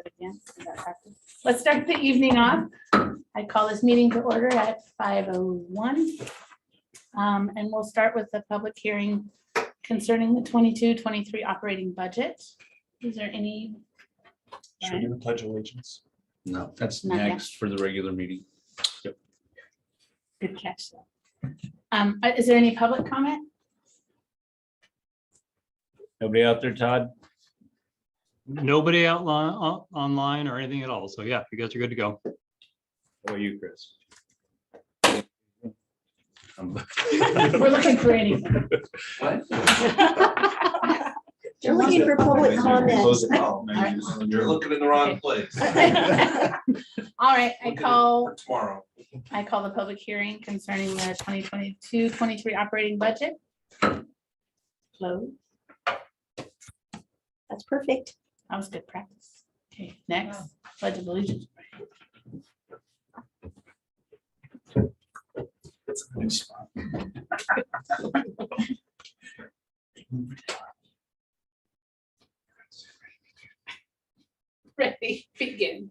it again. Is that practice? Let's start the evening off. I call this meeting to order at 5:01. And we'll start with the public hearing concerning the 22-23 operating budget. Is there any? Should we do the pledge of allegiance? No. That's Not yet. next for the regular meeting. Good catch. Is there any public comment? Nobody out there, Todd? Nobody out online or anything at all. So yeah, you guys are good to go. How about you, Chris? We're looking for anything. What? They're looking for public comments. You're looking in the wrong place. All right, I call Tomorrow. the public hearing concerning the 2022-23 operating budget. Close. That's perfect. That was good practice. Okay, next, pledge of allegiance. It's a good spot. Ready, begin.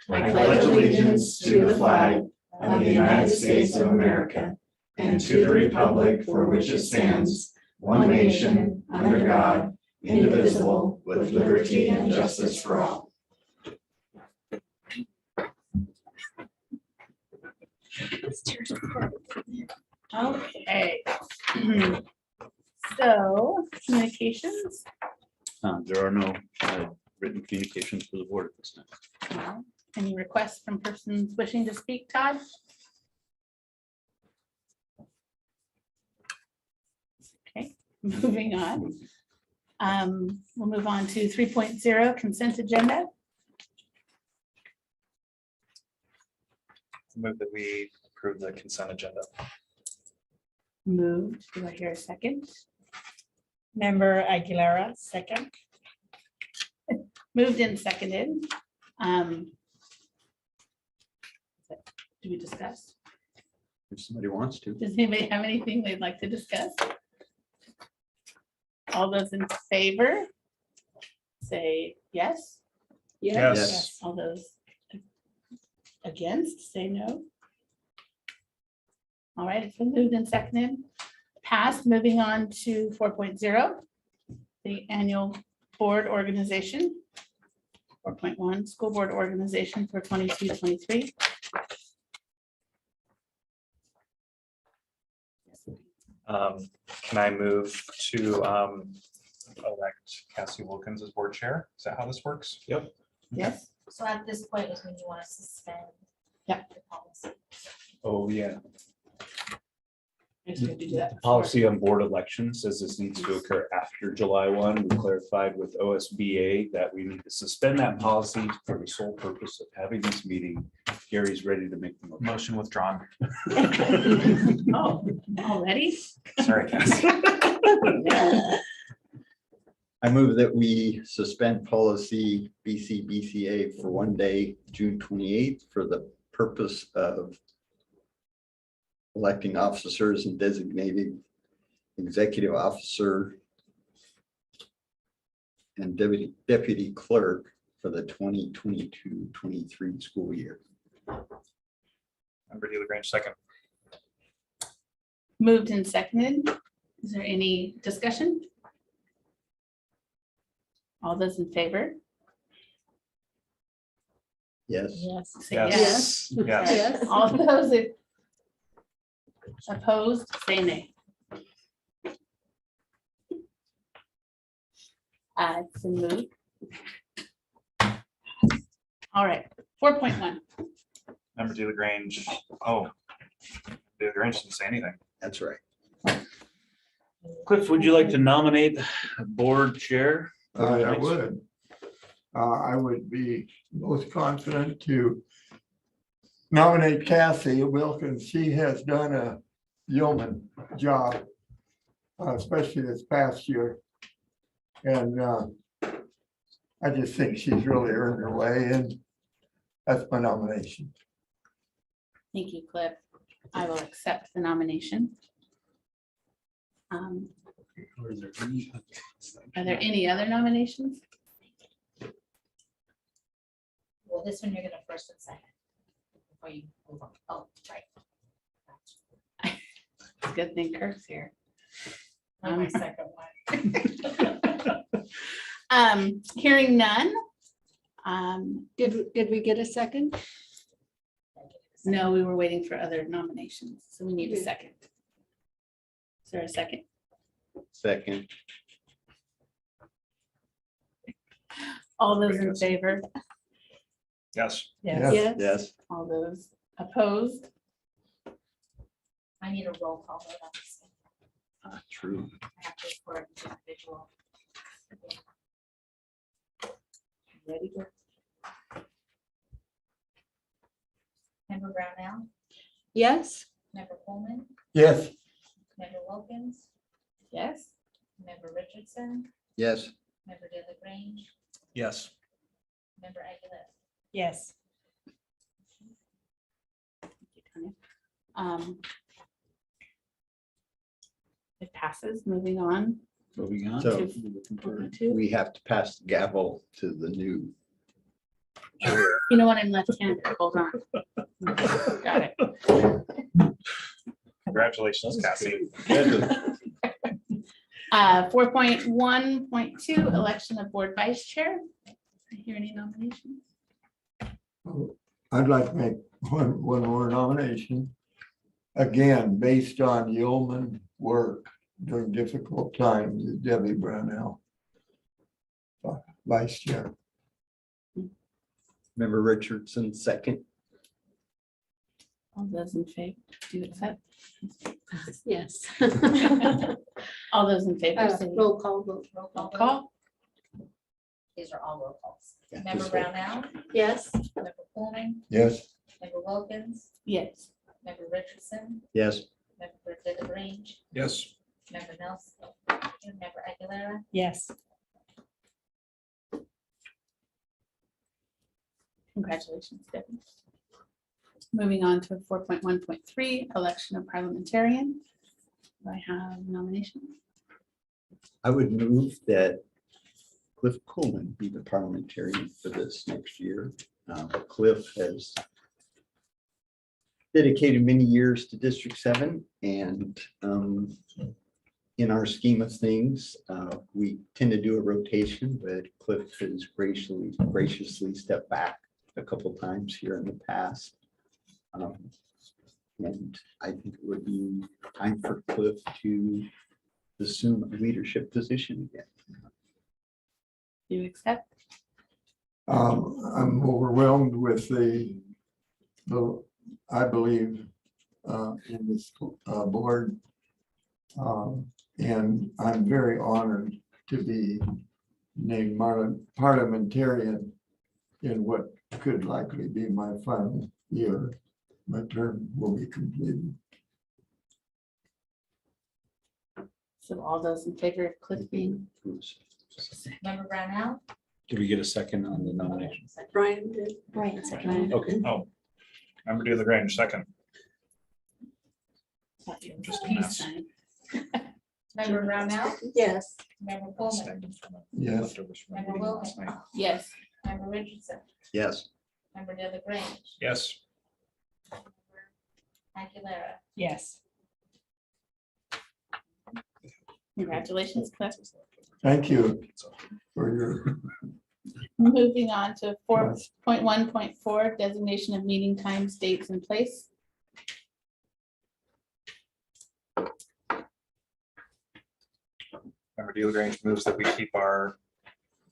I pledge allegiance to the flag of the United States of America and to the republic for which it stands, one nation, under God, indivisible, with liberty and justice for all. Okay. So communications. There are no written communications for the board at this time. Any requests from persons wishing to speak, Todd? Okay, moving on. We'll move on to 3.0 consent agenda. Move that we approve the consent agenda. Moved. Do I hear a second? Member Aguilera, second. Moved and seconded. Do we discuss? If somebody wants to. Does anybody have anything they'd like to discuss? All those in favor? Say yes. Yes. All those against, say no. All right, it's been moved and seconded. Passed, moving on to 4.0, the annual board organization. 4.1, school board organization for 22-23. Can I move to elect Cassie Wilkins as board chair? Is that how this works? Yep. Yes, So at this point is when you want to suspend. Yeah. The policy. Oh, yeah. I just need to do that. The policy on board elections says this needs to occur after July 1. We clarified with OSBA that we need to suspend that policy for the sole purpose of having this meeting. Gary's ready to make the motion. Motion withdrawn. Oh, already? Sorry, Cassie. I move that we suspend policy BCBCA for one day, June 28th, for the purpose of electing officers and designating executive officer and deputy clerk for the 2022-23 school year. Member DeLaGrange, second. Moved and seconded. Is there any discussion? All those in favor? Yes. Yes. Say yes. Yes. Yes. All those opposed, say nay. It's been moved. All right, 4.1. Member DeLaGrange. Oh, DeLaGrange didn't say anything. That's right. Cliff, would you like to nominate a board chair? I would. I would be most confident to nominate Cassie Wilkins. She has done a yeoman job, especially this past year. And I just think she's really earned her way, and that's my nomination. Thank you, Cliff. I will accept the nomination. Are there any other nominations? Well, this one you're gonna first and second. Before you move on. Oh, right. Good thing Kirk's here. On my second one. Hearing none. Did we get a second? No, we were waiting for other nominations, so we need a second. Is there a second? Second, All those in favor? Yes. Yes. yes, All those opposed? I need a roll call vote on this. true. I have to for an individual. Ready? Go. Member Brownell, Yes. member Coleman, Yes, member Wilkins, Yes? member Richardson, Yes, member De La Grange, Yes. member Aguilera. Yes. Um, It passes, moving on. Moving on. So- Looking for- to- we have to pass the gavel to the new. You know what, I'm left-handed, hold on. Got it. Congratulations, Cassie. 4.1.2, election of board vice chair. I hear any nominations? I'd like to make one more nomination. Again, based on yeoman work during difficult times, Debbie Brownell. Vice Chair. Member Richardson, second. All those in favor, do you accept? Yes. All those in favor, say Roll call vote. Roll call roll vote. call. These are all roll calls. Yeah, Member this one. Brownell, Yes. member Coleman, Yes, member Wilkins, Yes. member Richardson, Yes, member De La Grange, Yes. member Nelson, and member Aguilera. Yes. Congratulations, Debbie. Moving on to 4.1.3, election of parliamentarian. Do I have nominations? I would move that Cliff Coleman be the parliamentarian for this next year. Cliff has dedicated many years to District 7 and in our scheme of things, we tend to do a rotation, but Cliff has graciously stepped back a couple times here in the past. And I think it would be time for Cliff to assume a leadership position again. Do you accept? I'm overwhelmed with the, I believe, in this board. And I'm very honored to be named parliamentarian in what could likely be my final year. My term will be completed. So all those in favor of Cliff being? Member Brownell. Did we get a second on the nomination? Brian did. Brian, Brian. Okay. Oh. Member De La Grange, second. Just a mess. member Brownell, Yes. member Coleman, Yes, member Wilkins, Yes. member Richardson, Yes, member De La Grange, Yes. Aguilera. Yes. Congratulations, Cliff. thank you for your, Moving on to 4.1.4, designation of meeting times, dates, and place. Member De La Grange moves that we keep our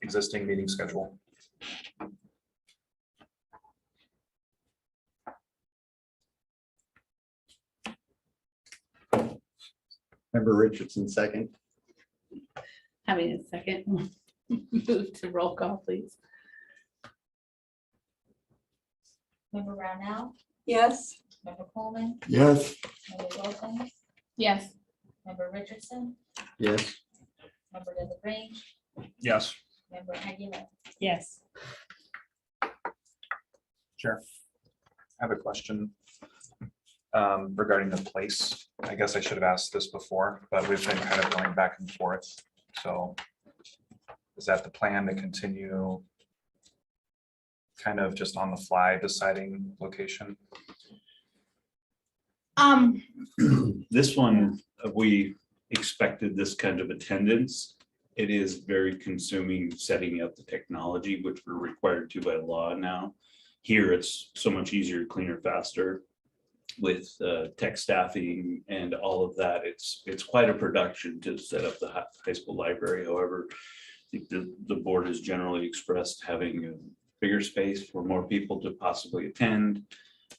existing meeting schedule. Member Richardson, second. Having a second. Move to roll call, please. Member Brownell, Yes. member Coleman, yes, member Wilkins, Yes. member Richardson, Yes, member De La Grange, Yes. member Aguilera. Yes. Sure. I have a question regarding the place. I guess I should have asked this before, but we've been kind of going back and forth. So is that the plan to continue kind of just on the fly deciding location? This one, we expected this kind of attendance. It is very consuming setting up the technology, which we're required to by law now. Here, it's so much easier, cleaner, faster with tech staffing and all of that. It's quite a production to set up the high school library. However, I think the board has generally expressed having a bigger space for more people to possibly attend.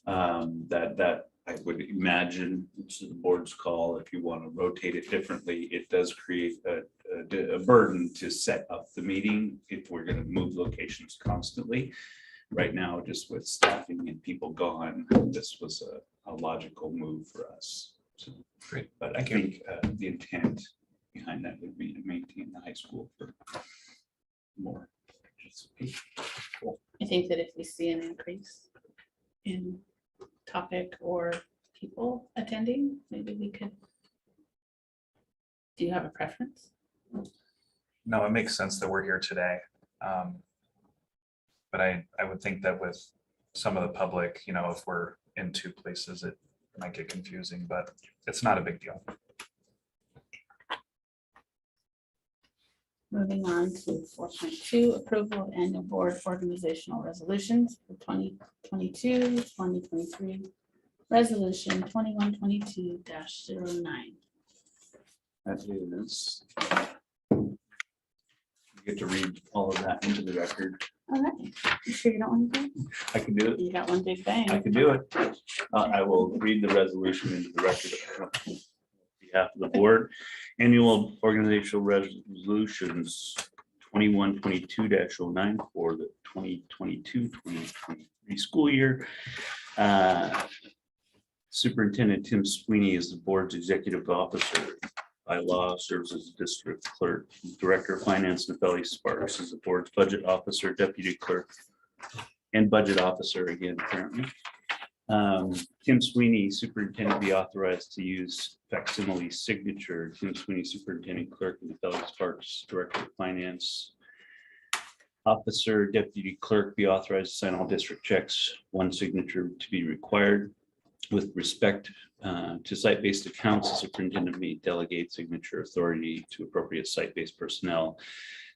That I would imagine it's the board's call. If you want to rotate it differently, it does create a burden to set up the meeting if we're going to move locations constantly. Right now, just with staffing and people gone, this was a logical move for us. So, Great. but I Thank you. think the intent behind that would be to maintain the high school for more participation. Cool. I think that if we see an increase in topic or people attending, maybe we could. Do you have a preference? No, it makes sense that we're here today. But I would think that with some of the public, you know, if we're in two places, it might get confusing, but it's not a big deal. Moving on to 4.2, approval of annual board organizational resolutions for 2022, 2023. Resolution 2122-09. That is. You get to read all of that into the record. All right, you sure you don't want to do I can do it? it. You got one big bang. I can do it. I will read the resolution into the record on behalf of the board. Annual organizational resolutions 2122-09 for the 2022-2023 school year. Superintendent Tim Sweeney is the board's executive officer. By law, serves as district clerk. Director of Finance Nepheli Sparks is the board's budget officer, deputy clerk, and budget officer again currently. Tim Sweeney, superintendent, be authorized to use facsimile signature. Tim Sweeney, superintendent clerk, and Nepheli Sparks, director of finance officer, deputy clerk, be authorized to sign all district checks. One signature to be required. With respect to site-based accounts, the superintendent may delegate signature authority to appropriate site-based personnel.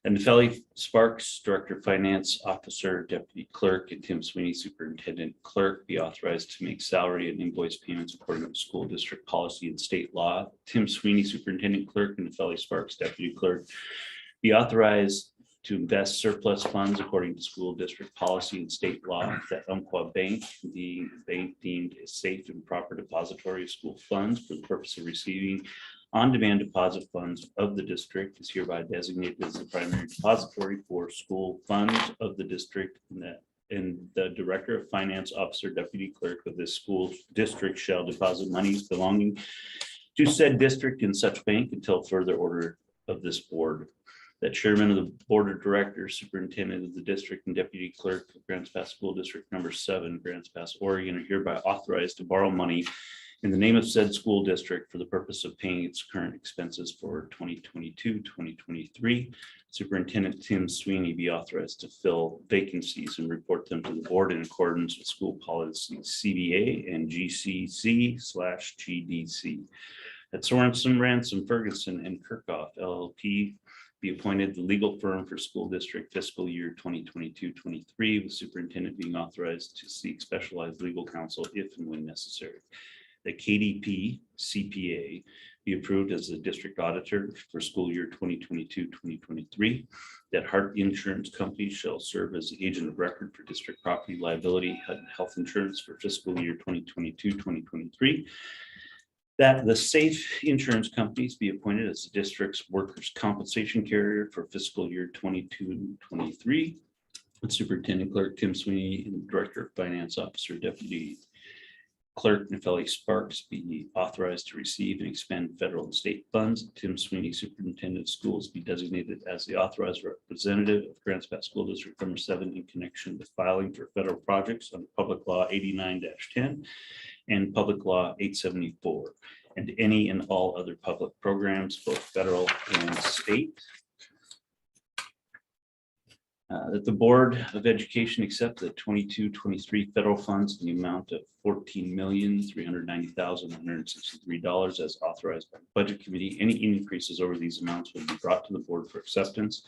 And Nepheli Sparks, Director of Finance Officer, Deputy Clerk, and Tim Sweeney, Superintendent Clerk, be authorized to make salary and invoice payments according to school district policy and state law. Tim Sweeney, Superintendent Clerk, and Nepheli Sparks, Deputy Clerk, be authorized to invest surplus funds according to school district policy and state law. That Umpqua Bank, the bank deemed a safe and proper depository of school funds for the purpose of receiving on-demand deposit funds of the district, is hereby designated as the primary depository for school funds of the district, and the Director of Finance Officer, Deputy Clerk of this school district shall deposit monies belonging to said district in such bank until further order of this board. That chairman of the board of directors, superintendent of the district, and deputy clerk of Grants Pass School District number 7, Grants Pass, Oregon, are hereby authorized to borrow money in the name of said school district for the purpose of paying its current expenses for 2022-2023. Superintendent Tim Sweeney be authorized to fill vacancies and report them to the board in accordance with school policy CBA and GCC/GDC. That Sorensen, Ransom, Ferguson, and Kirkhoff LLP be appointed the legal firm for school district fiscal year 2022-23, with superintendent being authorized to seek specialized legal counsel if and when necessary. The KDP CPA be approved as the district auditor for school year 2022-2023. That Hart Insurance Company shall serve as the agent of record for district property liability and health insurance for fiscal year 2022-2023. That the SAFE insurance companies be appointed as the district's workers' compensation carrier for fiscal year 22-23. With Superintendent Clerk Tim Sweeney and Director of Finance Officer Deputy Clerk Nepheli Sparks be authorized to receive and expend federal and state funds. Tim Sweeney, Superintendent of Schools, be designated as the authorized representative of Grants Pass School District number 7 in connection with filing for federal projects under Public Law 89-10 and Public Law 874, and any and all other public programs, both federal and state. That the Board of Education accept the 22-23 federal funds in the amount of $14,390,163 as authorized by the Budget Committee. Any increases over these amounts will be brought to the board for acceptance.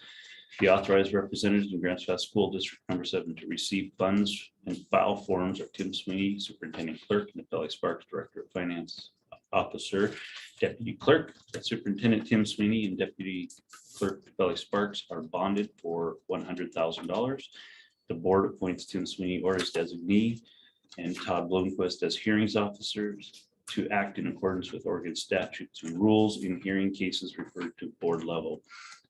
The authorized representatives in Grants Pass School District Number 7 to receive funds and file forms are Tim Sweeney, Superintendent Clerk, and Kelly Sparks, Director of Finance Officer, Deputy Clerk. Superintendent Tim Sweeney and Deputy Clerk Kelly Sparks are bonded for $100,000. The board appoints Tim Sweeney or his designee and Todd Bloomquist as hearings officers to act in accordance with Oregon statutes and rules in hearing cases referred to board level.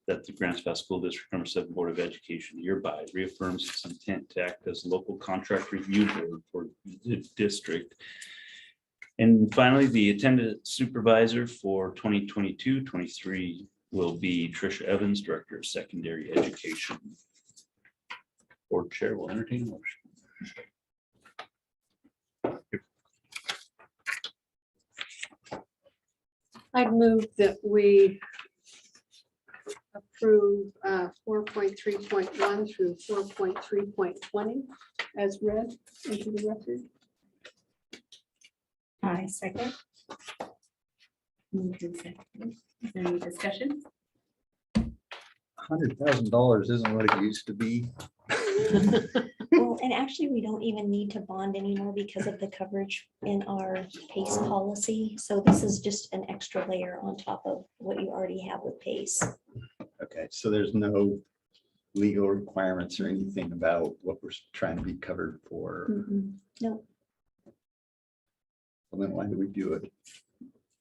That the Grants Pass School District Number 7 Board of Education hereby reaffirms its intent to act as local contract review board for the district. And finally, the attendant supervisor for 2022-23 will be Tricia Evans, Director of Secondary Education. Board Chair will entertain a motion. I'd move that we approve 4.3.1 through 4.3.20 as read into the record. I second. Moved and seconded. Is there any discussion? $100,000 isn't what it used to be. Well, and actually, we don't even need to bond anymore because of the coverage in our PACE policy. So this is just an extra layer on top of what you already have with PACE. Okay, so there's no legal requirements or anything about what we're trying to be covered for. No, Well, then why do we do it?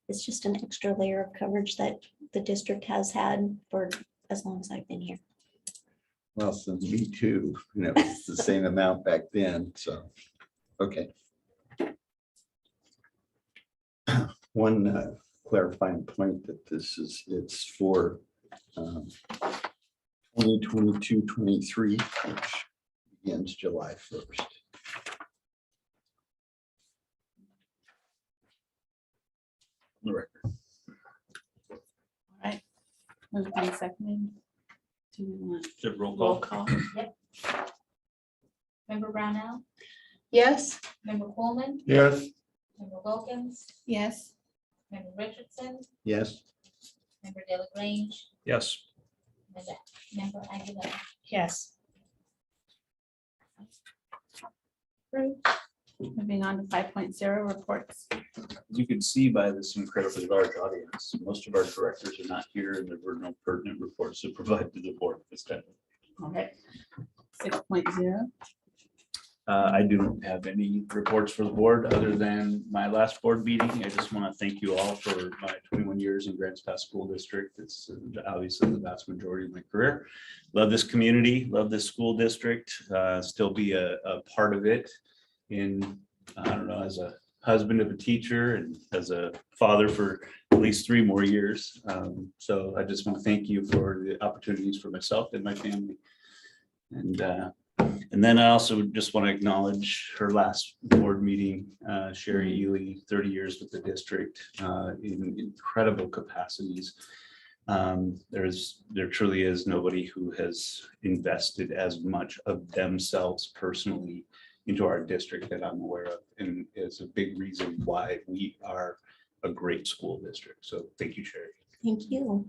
it's just an extra layer of coverage that the district has had for as long as I've been here. Well, since me too, it's the same amount back then, so, okay. One clarifying point that it's for 2022-23, which begins July 1st. The record. All right. Moved and seconded. Do we want The roll roll call. call? Yep. Member Brownell, Yes, member Coleman, Yes, member Wilkins, Yes. member Richardson, Yes, member De La Grange, Yes. member Aguilar. Yes. Approved. Moving on to 5.0 reports. As you can see by this incredibly large audience, most of our directors are not here and there were no pertinent reports to provide to the board this time. All right. 6.0. I don't have any reports for the board other than my last board meeting. I just want to thank you all for my 21 years in Grants Pass School District. It's obviously the vast majority of my career. Love this community, love this school district, still be a part of it in, I don't know, as a husband of a teacher and as a father for at least 3 more years. So I just want to thank you for the opportunities for myself and my family. And then I also just want to acknowledge her last board meeting, Sherry Ely, 30 years with the district in incredible capacities. There truly is nobody who has invested as much of themselves personally into our district that I'm aware of, and it's a big reason why we are a great school district. So thank you, Sherry. Thank you.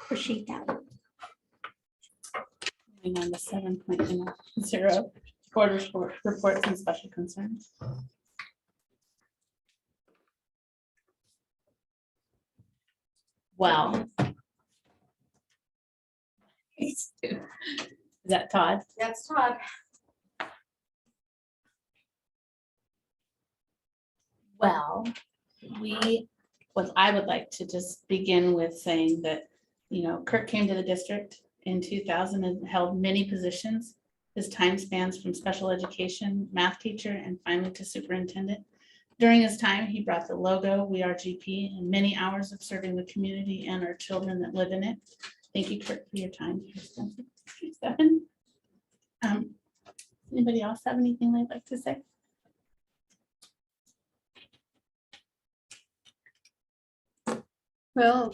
Appreciate that. Moving on to 7.0 board reports and special concerns. Well. Is that Todd? That's Todd. Well, I would like to just begin with saying that, Kirk came to the district in 2000 and held many positions. His time spans from special education, math teacher, and finally to superintendent. During his time, he brought the logo, We Are GP, and many hours of serving the community and our children that live in it. Thank you, Kirk, for your time. Stephen? Anybody else have anything they'd like to say? well,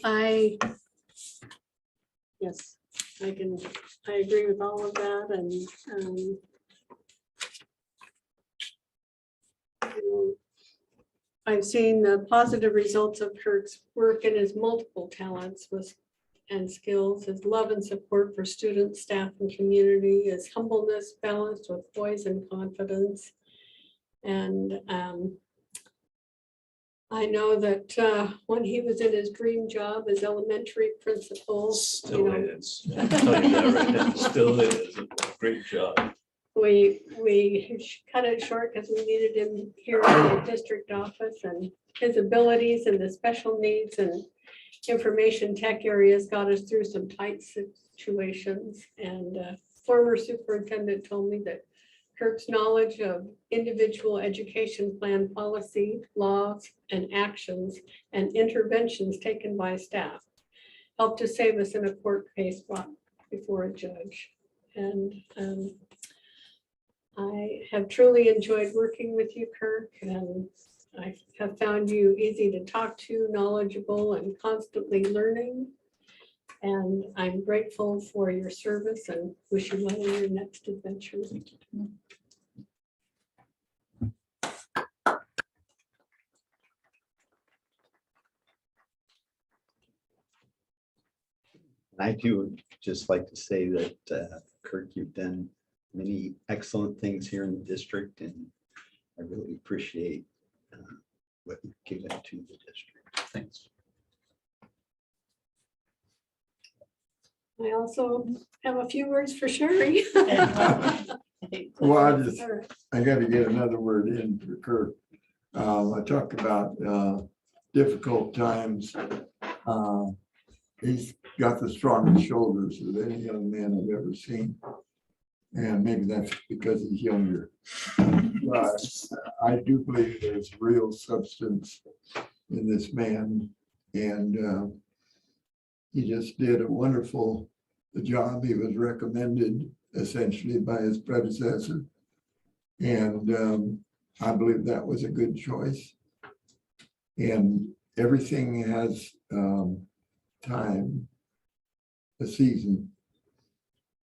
yes, I agree with all of that and, I've seen the positive results of Kirk's work and his multiple talents and skills, his love and support for students, staff, and community, his humbleness balanced with poise and confidence. And I know that when he was in his dream job as elementary principal, Still is. I can tell you that right now. Still is. Great job. we cut it short because we needed him here in the district office, and his abilities and the special needs and information tech areas got us through some tight situations. And former superintendent told me that Kirk's knowledge of individual education plan policy, laws, and actions and interventions taken by staff helped to save us in a court case brought before a judge. And I have truly enjoyed working with you, Kirk, and I have found you easy to talk to, knowledgeable, and constantly learning. And I'm grateful for your service and wish you well in your next adventure. Thank you. I do just like to say that, Kirk, you've done many excellent things here in the district, and I really appreciate what you've given to the district. Thanks. I also have a few words for Sherry. Well, I got to get another word in for Kirk. I talked about difficult times. He's got the strongest shoulders of any young man I've ever seen. And maybe that's because he's younger. But I do believe there's real substance in this man. And he just did a wonderful job. He was recommended essentially by his predecessor. And I believe that was a good choice. And everything has time, a season.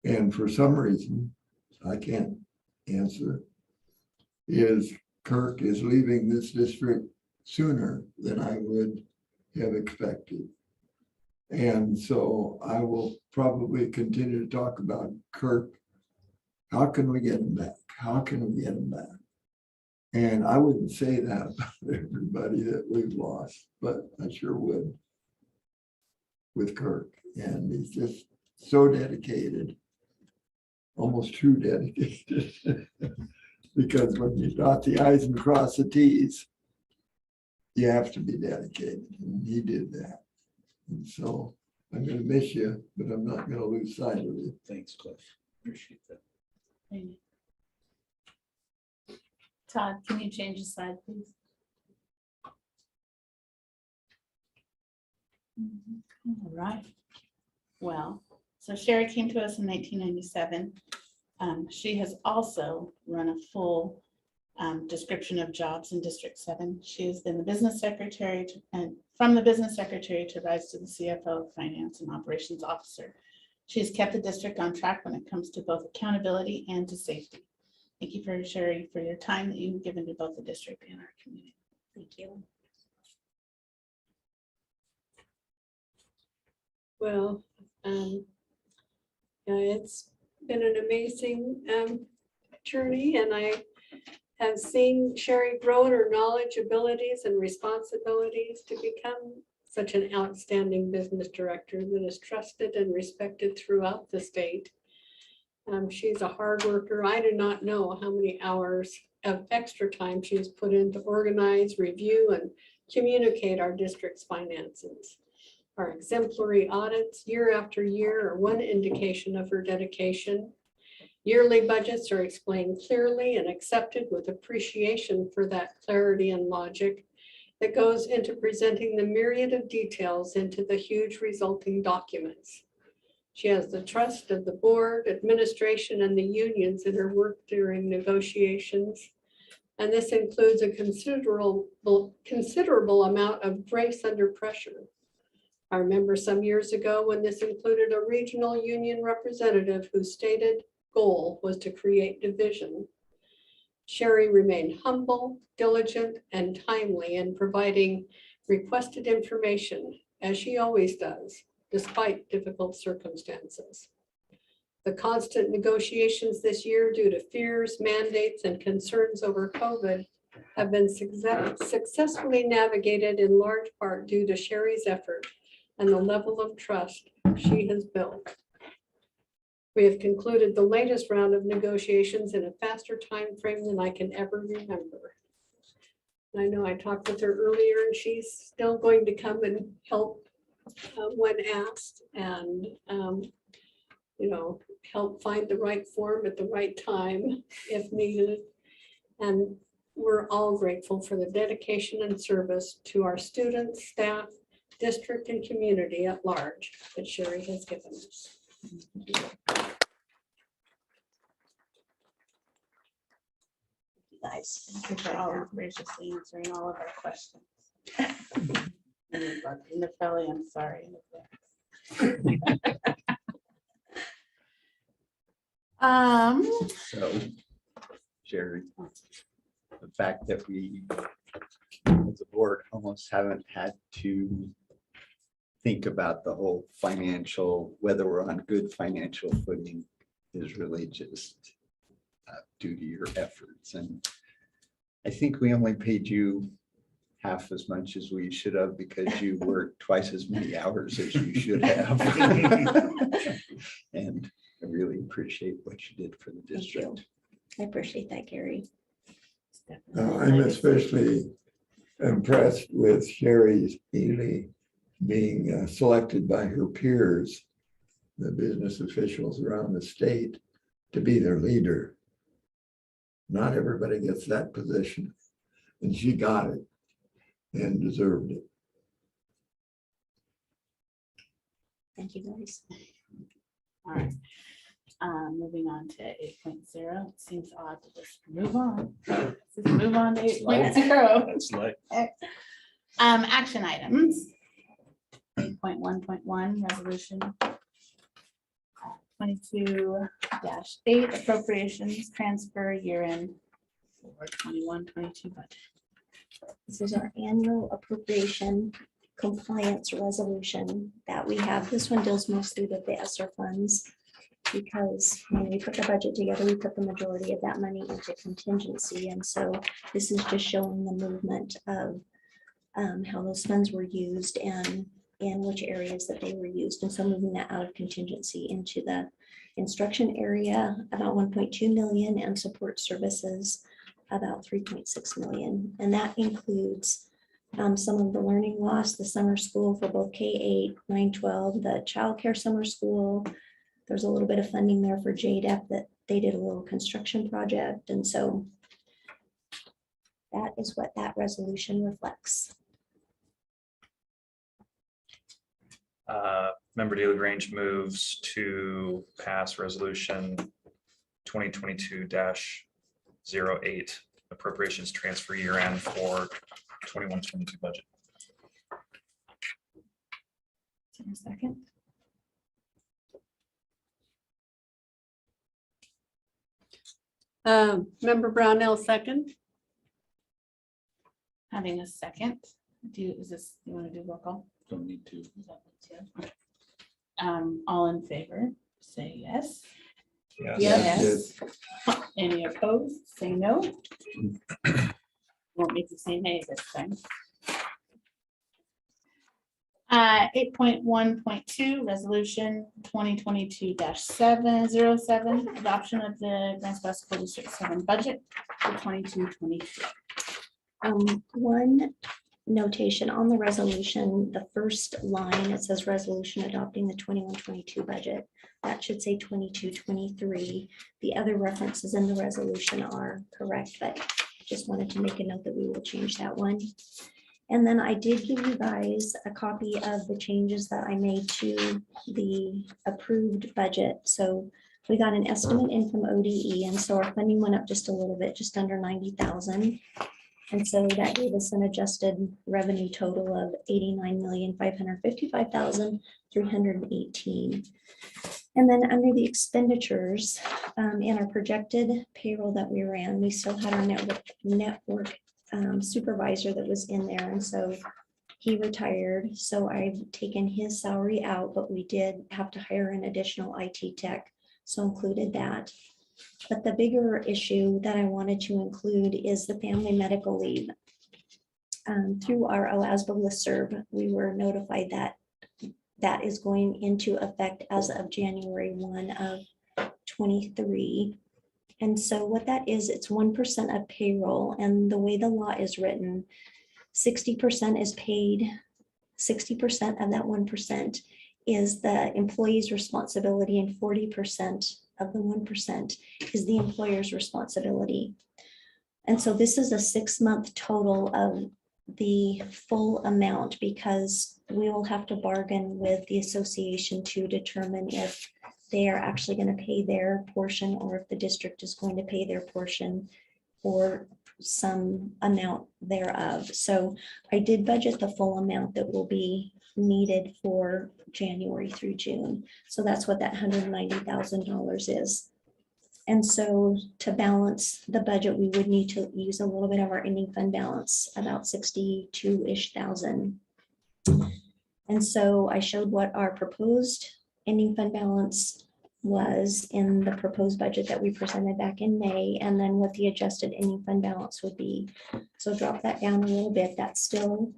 And for some reason, I can't answer, is Kirk is leaving this district sooner than I would have expected. And so I will probably continue to talk about Kirk. How can we get him back? How can we get him back? And I wouldn't say that about everybody that we've lost, but I sure would with Kirk. And he's just so dedicated, almost too dedicated. Because when you dot the I's and cross the T's, you have to be dedicated. And he did that. And so I'm going to miss you, but I'm not going to lose sight of you. Thanks, Cliff. Appreciate that. Todd, can you change the slide, please? All right. Well, so Sherry came to us in 1997. She has also run a full description of jobs in District 7. She has been the business secretary and from the business secretary to rise to the CFO, finance and operations officer. She has kept the district on track when it comes to both accountability and to safety. Thank you for Sherry for your time that you've given to both the district and our community. Thank you. Well, it's been an amazing journey, and I have seen Sherry grow in her knowledge, abilities, and responsibilities to become such an outstanding business director that is trusted and respected throughout the state. She's a hard worker. I do not know how many hours of extra time she's put in to organize, review, and communicate our district's finances. Our exemplary audits year after year are one indication of her dedication. Yearly budgets are explained clearly and accepted with appreciation for that clarity and logic that goes into presenting the myriad of details into the huge resulting documents. She has the trust of the board, administration, and the unions in her work during negotiations. And this includes a considerable amount of grace under pressure. I remember some years ago when this included a regional union representative whose stated goal was to create division. Sherry remained humble, diligent, and timely in providing requested information, as she always does, despite difficult circumstances. The constant negotiations this year due to fears, mandates, and concerns over COVID have been successfully navigated in large part due to Sherry's effort and the level of trust she has built. We have concluded the latest round of negotiations in a faster time frame than I can ever remember. And I know I talked with her earlier and she's still going to come and help when asked and, help find the right form at the right time if needed. And we're all grateful for the dedication and service to our students, staff, district, and community at large that Sherry has given us. Nice. Thank you for always graciously answering all of our questions. Nefeli, I'm sorry. So, Sherry, the fact that we, as a board, almost haven't had to think about the whole financial, whether we're on good financial footing is really just due to your efforts. And I think we only paid you half as much as we should have because you worked twice as many hours as you should have. And I really appreciate what you did for the Thank you. district. I appreciate that, Gary. I'm especially impressed with Sherry Ely being selected by her peers, the business officials around the state, to be their leader. Not everybody gets that position, and she got it and deserved it. Thank you, guys. All right. Moving on to 8.0. It seems odd to just move on. Let's just move on to 8.0. That's like, Action items. 8.1.1 resolution 22-8 appropriations transfer year-end for 21-22 budget. This is our annual appropriation compliance resolution that we have. This one deals mostly with the ESSER funds because when we put the budget together, we put the majority of that money into contingency. And so this is just showing the movement of how those funds were used and in which areas that they were used. And so moving that out of contingency into the instruction area, about 1.2 million, and support services, about 3.6 million. And that includes some of the learning loss, the summer school for both K-8, 9-12, the childcare summer school. There's a little bit of funding there for JDEP that they did a little construction project. And so that is what that resolution reflects. Member DeLagrange moves to pass resolution 2022-08 appropriations transfer year end for 21-22 budget. In a second. Member Brownell, second. Having a second. You want to do roll call? don't need to. Is that what it's all in favor, say yes. Yes. Yes. Any opposed, say no. Won't make the same nay this time. 8.1.2 resolution 2022-707 adoption of the Grants Pass School District 7 budget for 22-23. One notation on the resolution, the first line, it says resolution adopting the 21-22 budget. That should say 22-23. The other references in the resolution are correct, but just wanted to make a note that we will change that one. And then I did give you guys a copy of the changes that I made to the approved budget. So we got an estimate in from ODE, and so our funding went up just a little bit, just under 90,000. And so that gave us an adjusted revenue total of 89,555,318. And then under the expenditures, in our projected payroll that we ran, we still had our network supervisor that was in there. And so he retired. So I've taken his salary out, but we did have to hire an additional IT tech. So included that. But the bigger issue that I wanted to include is the family medical leave. Through our OASBA listserv, we were notified that that is going into effect as of January 1 of 23. And so what that is, it's 1% of payroll, and the way the law is written, 60% is paid, 60% of that 1% is the employee's responsibility, and 40% of the 1% is the employer's responsibility. And so this is a 6-month total of the full amount, because we will have to bargain with the association to determine if they are actually going to pay their portion, or if the district is going to pay their portion, or some amount thereof. So I did budget the full amount that will be needed for January through June. So that's what that $190,000 is. And so to balance the budget, we would need to use a little bit of our ending fund balance, about 62-ish thousand. And so I showed what our proposed ending fund balance was in the proposed budget that we presented back in May, and then what the adjusted ending fund balance would be. So drop that down a little bit. That still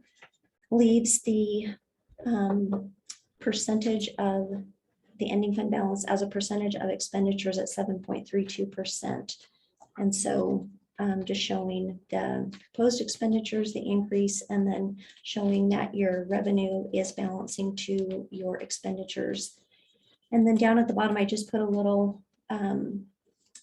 leaves the percentage of the ending fund balance as a percentage of expenditures at 7.32%. And so just showing the proposed expenditures, the increase, and then showing that your revenue is balancing to your expenditures. And then down at the bottom, I just put a little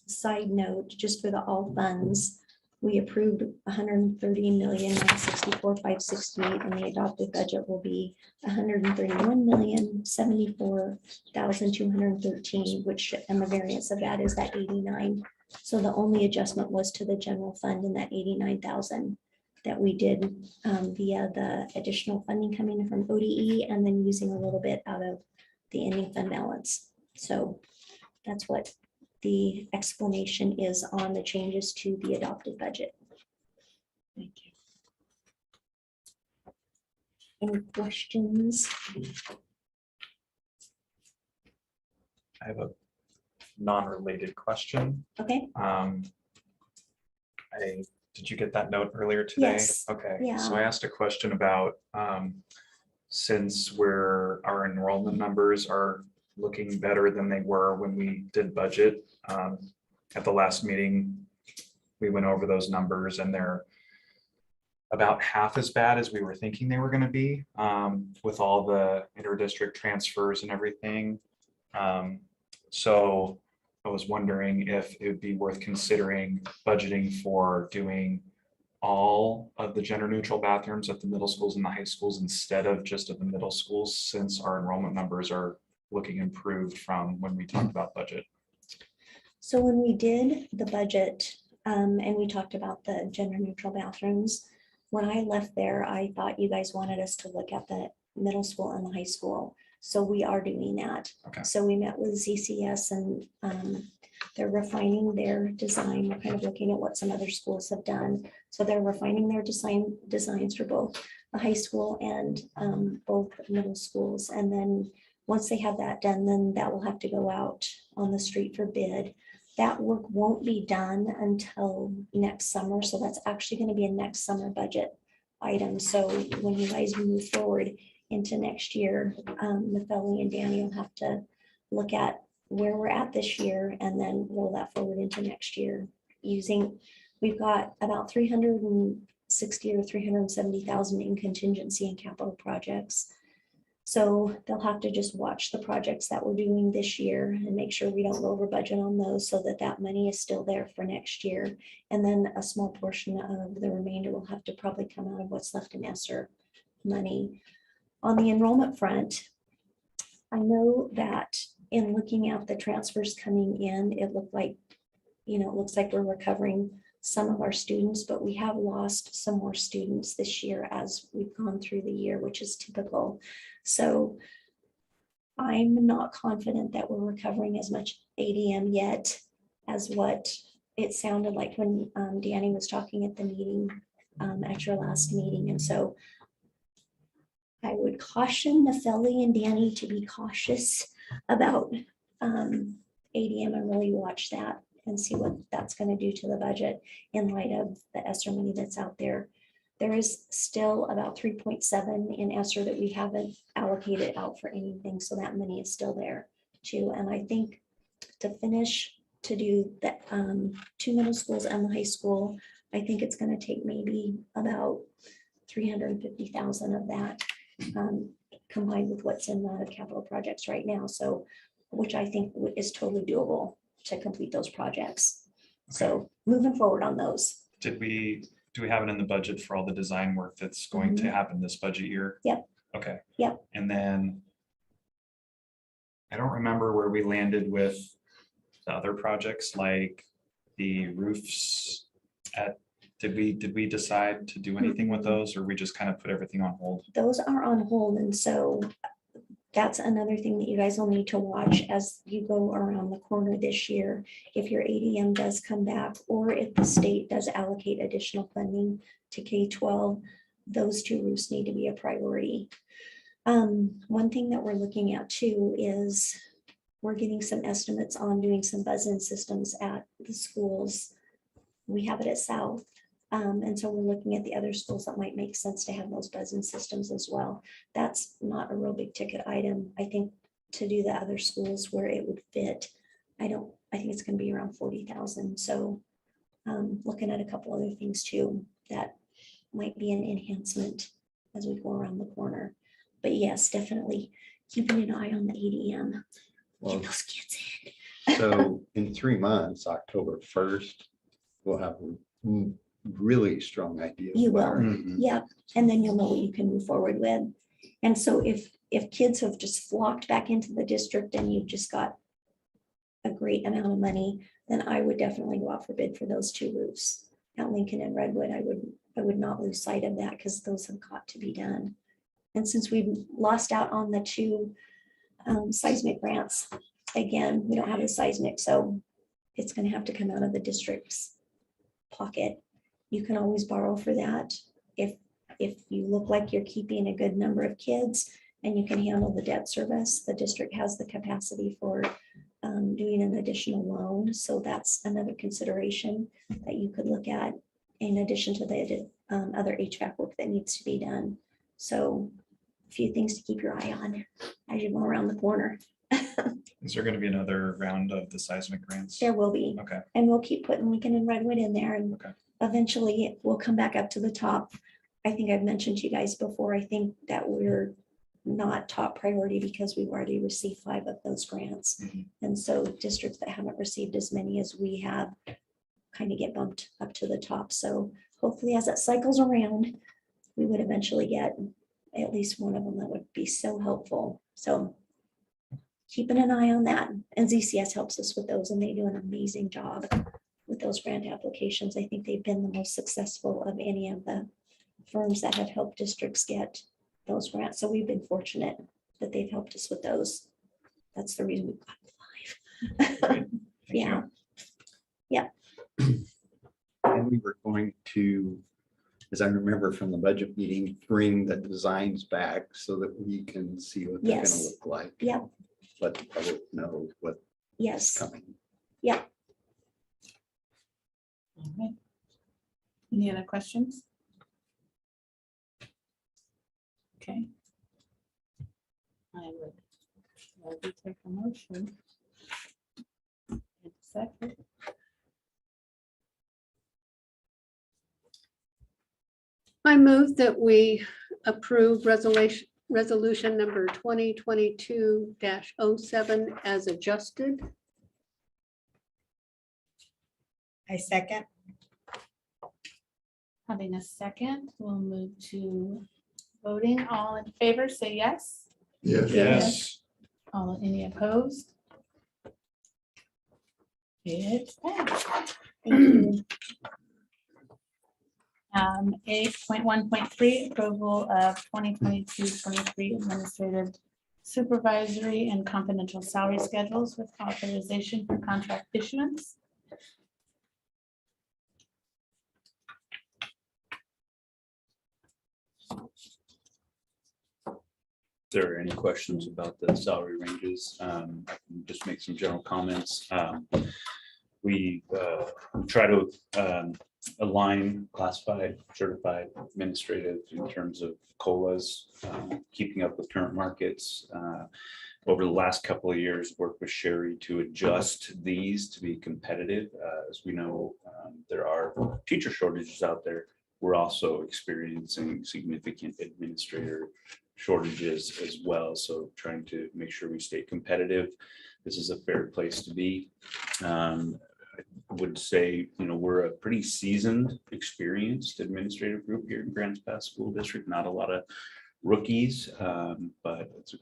side note just for the all funds. We approved 130,964,568, and the adopted budget will be 131,074,213, which, and the variance of that is that 89. So the only adjustment was to the general fund in that 89,000 that we did via the additional funding coming in from ODE, and then using a little bit out of the ending fund balance. So that's what the explanation is on the changes to the adopted budget. Thank you. Any questions? I have a non-related question. Okay. Did you get that note earlier today? Yes. Okay, Yeah. so I asked a question about, since our enrollment numbers are looking better than they were when we did budget. At the last meeting, we went over those numbers, and they're about half as bad as we were thinking they were going to be, with all the inter-district transfers and everything. So I was wondering if it would be worth considering budgeting for doing all of the gender neutral bathrooms at the middle schools and the high schools instead of just at the middle schools, since our enrollment numbers are looking improved from when we talked about budget. So when we did the budget, and we talked about the gender neutral bathrooms, when I left there, I thought you guys wanted us to look at the middle school and the high school. So we are doing that. Okay. So we met with ZCS, and they're refining their design. We're kind of looking at what some other schools have done. So they're refining their designs for both the high school and both middle schools. And then once they have that done, then that will have to go out on the street for bid. That work won't be done until next summer. So that's actually going to be a next summer budget item. So when you guys move forward into next year, Matheli and Danny will have to look at where we're at this year and then roll that forward into next year. We've got about 360 or 370,000 in contingency and capital projects. So they'll have to just watch the projects that we're doing this year and make sure we don't go over budget on those, so that that money is still there for next year. And then a small portion of the remainder will have to probably come out of what's left in ESSER money. On the enrollment front, I know that in looking at the transfers coming in, it looks like we're recovering some of our students, but we have lost some more students this year as we've gone through the year, which is typical. So I'm not confident that we're recovering as much ADM yet as what it sounded like when Danny was talking at the meeting, at your last meeting. And so I would caution Nefeli and Danny to be cautious about ADM and really watch that and see what that's going to do to the budget in light of the ESSER money that's out there. There is still about 3.7 in ESSER that we haven't allocated out for anything. So that money is still there too. And I think to finish, to do the 2 middle schools and the high school, I think it's going to take maybe about 350,000 of that combined with what's in the capital projects right now. So, which I think is totally doable to complete those projects. So moving forward on those. Do we have it in the budget for all the design work that's going to happen this budget year? Yep. Okay. Yep. And then I don't remember where we landed with the other projects, like the roofs at, did we decide to do anything with those, or we just kind of put everything on hold? Those are on hold. And so that's another thing that you guys will need to watch as you go around the corner this year. If your ADM does come back, or if the state does allocate additional funding to K-12, those two roofs need to be a priority. One thing that we're looking at too is we're getting some estimates on doing some buzz-in systems at the schools. We have it at South. And so we're looking at the other schools that might make sense to have those buzz-in systems as well. That's not a real big ticket item. I think to do the other schools where it would fit, I think it's going to be around 40,000. So looking at a couple other things too, that might be an enhancement as we go around the corner. But yes, definitely keeping an eye on the ADM. Well, Get those kids in. so in 3 months, October 1st, we'll have a really strong idea. of You what will. our- Yeah, and then you'll know what you can move forward with. And so if kids have just flocked back into the district and you've just got a great amount of money, then I would definitely go out for bid for those 2 roofs at Lincoln and Redwood. I would not lose sight of that because those have got to be done. And since we've lost out on the 2 seismic grants, again, we don't have the seismic, so it's going to have to come out of the district's pocket. You can always borrow for that if you look like you're keeping a good number of kids and you can handle the debt service. The district has the capacity for doing an additional loan. So that's another consideration that you could look at in addition to the other HVAC work that needs to be done. So a few things to keep your eye on as you go around the corner. Is there going to be another round of the seismic grants? There will be. Okay. And we'll keep putting Lincoln and Redwood in there, and Okay. eventually we'll come back up to the top. I think I've mentioned to you guys before, I think that we're not top priority because we've already received 5 of those grants. Mhm. And so districts that haven't received as many as we have kind of get bumped up to the top. So hopefully as that cycles around, we would eventually get at least one of them that would be so helpful. So keeping an eye on that. And ZCS helps us with those, and they do an amazing job with those grant applications. I think they've been the most successful of any of the firms that have helped districts get those grants. So we've been fortunate that they've helped us with those. That's the reason we've got 5. Thank Yeah. you. Yeah. And we were going to, as I remember from the budget meeting, bring the designs back so that we can see what they're going to Yes. look like. Yep. Let the public know what's Yes. coming. All right. Any other questions? Okay. I would maybe take a motion. In a second. I move that we approve resolution number 2022-07 as adjusted. I second. Having a second, we'll move to voting. All in favor, say yes. Yes. Yes. All, any opposed? It's passed. Thank you. 8.1.3, approval of 2022-23 administrative supervisory and confidential salary schedules with authorization for contract issuance. If there are any questions about the salary ranges, I can just make some general comments. We try to align classified, certified, administrative in terms of COLAs, keeping up with current markets. Over the last couple of years, worked with Sherry to adjust these to be competitive. As we know, there are teacher shortages out there. We're also experiencing significant administrator shortages as well. So trying to make sure we stay competitive. This is a fair place to be. I would say, we're a pretty seasoned, experienced administrative group here in Grants Pass School District. Not a lot of rookies, but it's a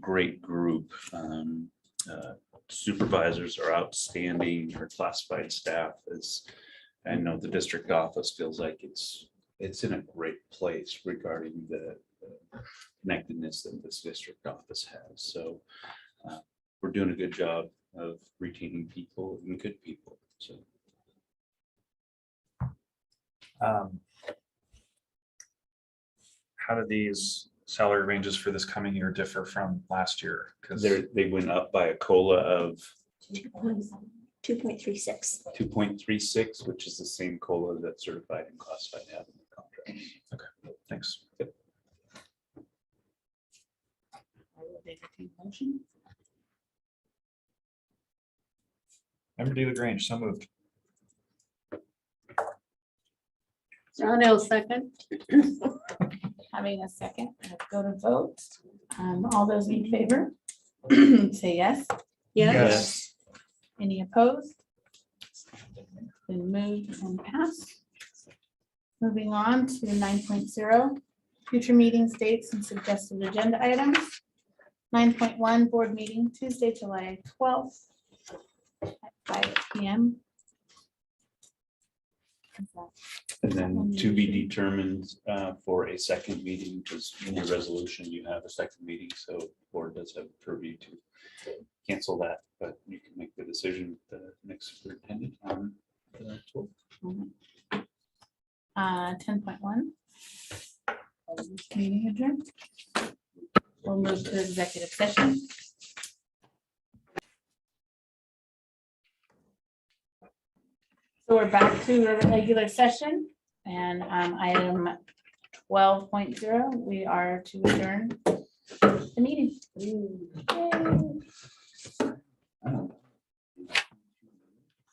great group. Supervisors are outstanding. Our classified staff is, I know the district office feels like it's in a great place regarding the connectedness that this district office has. So we're doing a good job of retaining people and good people. So how do these salary ranges for this coming year differ from last year? Because they went up by a COLA of 2.36. 2.36, which is the same COLA that certified and classified have in the contract. okay, thanks. I will entertain a motion. Member DeLaGrange, so moved. Donnell, second. Having a second, let's go to vote. All those in favor, say yes. Yes. Any opposed? Been moved and passed. Moving on to 9.0, future meetings, dates, and suggested agenda items. 9.1, board meeting, Tuesday, July 12th at 5 p.m. And then to be determined for a second meeting, because in your resolution, you have a second meeting, so the board does have purview to cancel that, but you can make the decision with the next superintendent on the 12th. 10.1. Meeting adjourned. We'll move to executive session. So we're back to the regular session and item 12.0, we are to adjourn the meeting. Yay.